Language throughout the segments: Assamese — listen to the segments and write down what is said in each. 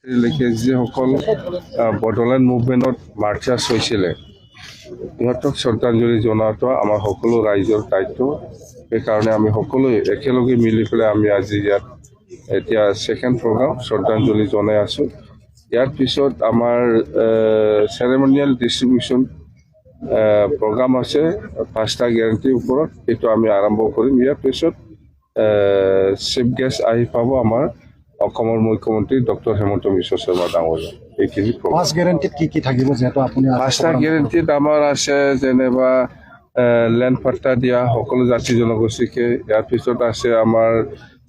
লিখে যিসকল বড়োলেণ্ড মুভমেণ্টত মাৰ্চাছ হৈছিলে সিহঁতক শ্ৰদ্ধাঞ্জলি জনোৱাটো আমাৰ সকলো ৰাইজৰ দায়িত্ব। সেইকাৰণে আমি সকলোৱে একেলগে মিলি পেলাই আমি আজি ইয়াত এতিয়া ছেকেণ্ড প্ৰগ্ৰাম শ্ৰদ্ধাঞ্জলি জনাই আছোঁ। ইয়াৰ পিছত আমাৰ চেৰেমনিয়েল ডিষ্ট্ৰিবিউশ্যন প্ৰগ্ৰাম আছে 5টা গেৰাণ্টিৰ ওপৰত, সেইটো আমি আৰম্ভ কৰিম। ইয়াৰ পিছত চিফ গেষ্ট আহি পাব আমাৰ অসমৰ মুখ্যমন্ত্ৰী ডক্টৰ হেমন্ত বিশ্ব শৰ্মা ডাঙৰীয়া। এইখিনি ফাৰ্ষ্ট গেৰাণ্টিত কি থাকিব যিহেতু আপুনি 5টা গেৰাণ্টিত আমাৰ আছে যেনিবা লেণ্ড পাট্টা দিয়া সকলো জাতি জনগোষ্ঠীকে। ইয়াৰ পিছত আছে আমাৰ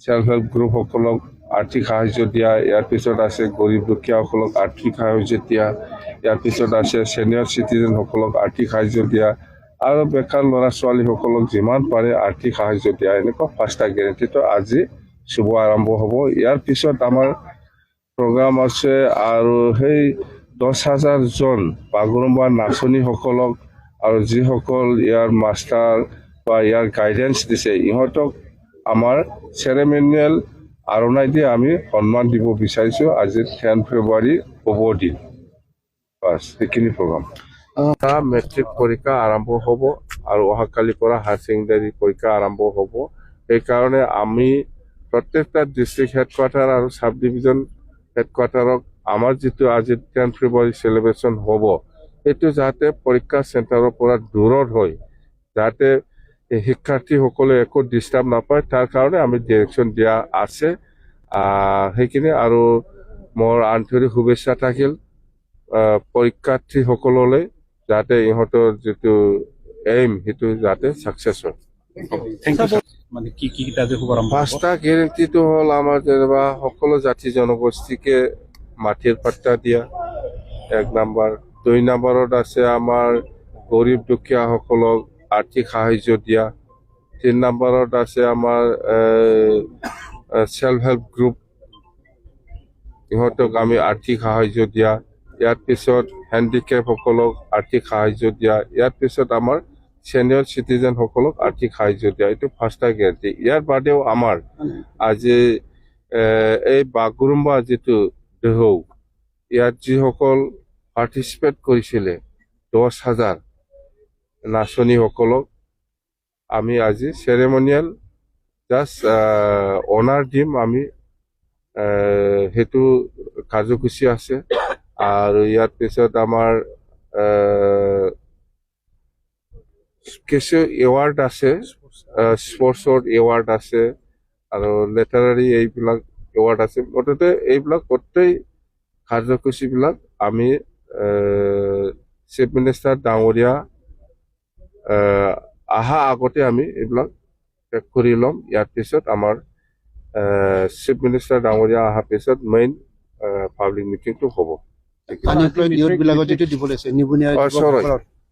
ছেল্ফ হেল্প গ্ৰুপসকলক আৰ্থিক সাহায্য দিয়া। ইয়াৰ পিছত আছে গৰীব দুখীয়াসকলক আৰ্থিক সাহায্য দিয়া। ইয়াৰ পিছত আছে ছিনিয়ৰ চিটিজেনসকলক আৰ্থিক সাহায্য দিয়া আৰু বেকাৰ ল'ৰা ছোৱালীসকলক যিমান পাৰে আৰ্থিক সাহায্য দিয়া। এনেকুৱা 5টা গেৰাণ্টিটো আজি শুভ আৰম্ভ হ'ব। ইয়াৰ পিছত আমাৰ প্ৰগ্ৰাম আছে আৰু সেই 10,000জন বাগৰুম্বা নাচনীসকলক আৰু যিসকল ইয়াৰ মাষ্টাৰ বা ইয়াৰ গাইডেন্স দিছে ইহঁতক আমাৰ চেৰেমনিয়েল আৰণাই দি আমি সন্মান দিব বিচাৰিছোঁ। আজি 10 ফেব্ৰুৱাৰী হ'ব দিন। বাছ সেইখিনি প্ৰগ্ৰাম। মেট্ৰিক পৰীক্ষা আৰম্ভ হ'ব আৰু অহাকালিৰ পৰা হায়াৰ ছেকেণ্ডাৰী পৰীক্ষা আৰম্ভ হ'ব। সেইকাৰণে আমি প্ৰত্যেকটা ডিষ্ট্ৰিক্ট হেডকোৱাৰ্টাৰ আৰু চাব ডিভিজন হেডকোৱাৰ্টাৰক আমাৰ যিটো আজি 10 ফেব্ৰুৱাৰী চেলিব্ৰেশ্যন হ'ব সেইটো যাতে পৰীক্ষা চেণ্টাৰৰ পৰা দূৰত হয়, যাতে শিক্ষাৰ্থীসকলে একো ডিষ্টাৰ্ব নাপায় তাৰ কাৰণে আমি ডিৰেকশ্যন দিয়া আছে। সেইখিনি আৰু মোৰ আন্তৰিক শুভেচ্ছা থাকিল পৰীক্ষাৰ্থীসকললৈ, যাতে ইহঁতৰ যিটো এইম সেইটো যাতে ছাকচেছ হয়। মানে কি 5টা গেৰাণ্টিটো হ'ল আমাৰ যেনিবা সকলো জাতি জনগোষ্ঠীকে মাটিৰ পাট্টা দিয়া 1 নম্বৰ। 2 নম্বৰত আছে আমাৰ গৰীব দুখীয়াসকলক আৰ্থিক সাহায্য দিয়া। 3 নম্বৰত আছে আমাৰ ছেল্ফ হেল্প গ্ৰুপ ইহঁতক আমি আৰ্থিক সাহায্য দিয়া। ইয়াৰ পিছত হেণ্ডিকেপসকলক আৰ্থিক সাহায্য দিয়া। ইয়াৰ পিছত আমাৰ ছিনিয়ৰ চিটিজেনসকলক আৰ্থিক সাহায্য দিয়া। এইটো 5টা গেৰাণ্টি। ইয়াৰ বাদেও আমাৰ আজি এই বাগৰুম্বা যিটো দোহৌ ইয়াত যিসকল পাৰ্টিচিপেট কৰিছিলে 10,000 নাচনীসকলক আমি আজি চেৰেমনিয়েল জাষ্ট অনাৰ দিম। আমি সেইটো কাৰ্যসূচী আছে। আৰু ইয়াৰ পিছত আমাৰ কিছু এৱাৰ্ড আছে, স্পৰ্টছৰ এৱাৰ্ড আছে আৰু লিটাৰাৰী এইবিলাক এৱাৰ্ড আছে। মুঠতে এইবিলাক গোটেই কাৰ্যসূচীবিলাক আমি চিফ মিনিষ্টাৰ ডাঙৰীয়া অহা আগতে আমি এইবিলাক শেষ কৰি ল'ম। ইয়াৰ পিছত আমাৰ চিফ মিনিষ্টাৰ ডাঙৰীয়া অহাৰ পিছত মেইন পাব্লিক মিটিংটো হ'ব।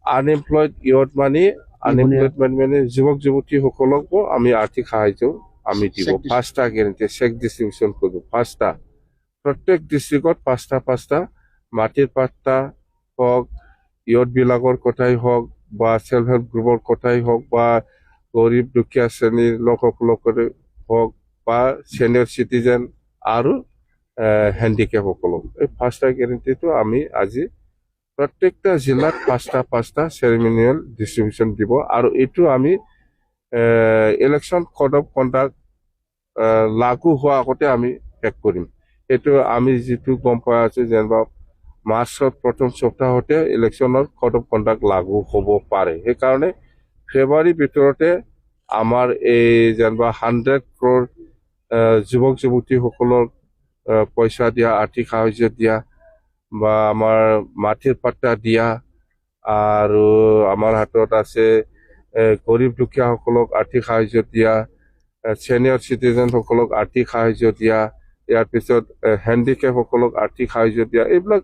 আনএমপ্লয়ড ইয়থ মানে যুৱক যুৱতীসকলকো আমি আৰ্থিক সাহায্য আমি দিব। 5টা গেৰাণ্টি চেক ডিষ্ট্ৰিবিউশ্যন কৰিব। 5টা প্ৰত্যেক ডিষ্ট্ৰিক্টত 5টা মাটিৰ পাট্টা হওক, ইয়থবিলাকৰ কথাই হওক বা ছেল্ফ হেল্প গ্ৰুপৰ কথাই হওক বা গৰীব দুখীয়া শ্ৰেণীৰ লোকসকলকে হওক বা ছিনিয়ৰ চিটিজেন আৰু হেণ্ডিকেপসকলক এই 5টা গেৰাণ্টিটো আমি আজি প্ৰত্যেকটা জিলাত 5টা চেৰিমনিয়েল ডিষ্ট্ৰিবিউশ্যন দিব। আৰু এইটো আমি ইলেকশ্যন কোড অফ কণ্ডাক্ট লাগু হোৱাৰ আগতে আমি শেষ কৰিম। এইটো আমি যিটো গম পাই আছোঁ যেনিবা মাৰ্চৰ প্ৰথম সপ্তাহতে ইলেকশ্যনৰ কোড অফ কণ্ডাক্ট লাগু হ'ব পাৰে। সেইকাৰণে ফেব্ৰুৱাৰীৰ ভিতৰতে আমাৰ এই যেনিবা 100 crore যুৱক যুৱতীসকলক পইচা দিয়া, আৰ্থিক সাহায্য দিয়া বা আমাৰ মাটিৰ পাট্টা দিয়া আৰু আমাৰ হাতত আছে গৰীব দুখীয়াসকলক আৰ্থিক সাহায্য দিয়া, ছিনিয়ৰ চিটিজেনসকলক আৰ্থিক সাহায্য দিয়া। ইয়াৰ পিছত হেণ্ডিকেপসকলক আৰ্থিক সাহায্য দিয়া। এইবিলাক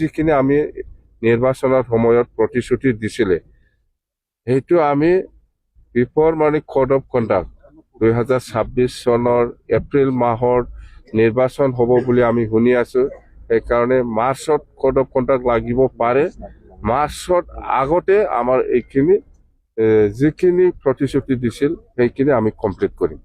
যিখিনি আমি নিৰ্বাচনৰ সময়ত প্ৰতিশ্ৰুতি দিছিলে সেইটো আমি বিফৰ মানে কোড অফ কণ্ডাক্ট 2026 চনৰ এপ্ৰিল মাহৰ নিৰ্বাচন হ'ব বুলি আমি শুনি আছোঁ। সেইকাৰণে মাৰ্চত কোড অফ কণ্ডাক্ট লাগিব পাৰে। মাৰ্চত আগতে আমাৰ এইখিনি যিখিনি প্ৰতিশ্ৰুতি দিছিল সেইখিনি আমি কমপ্লিট কৰিম।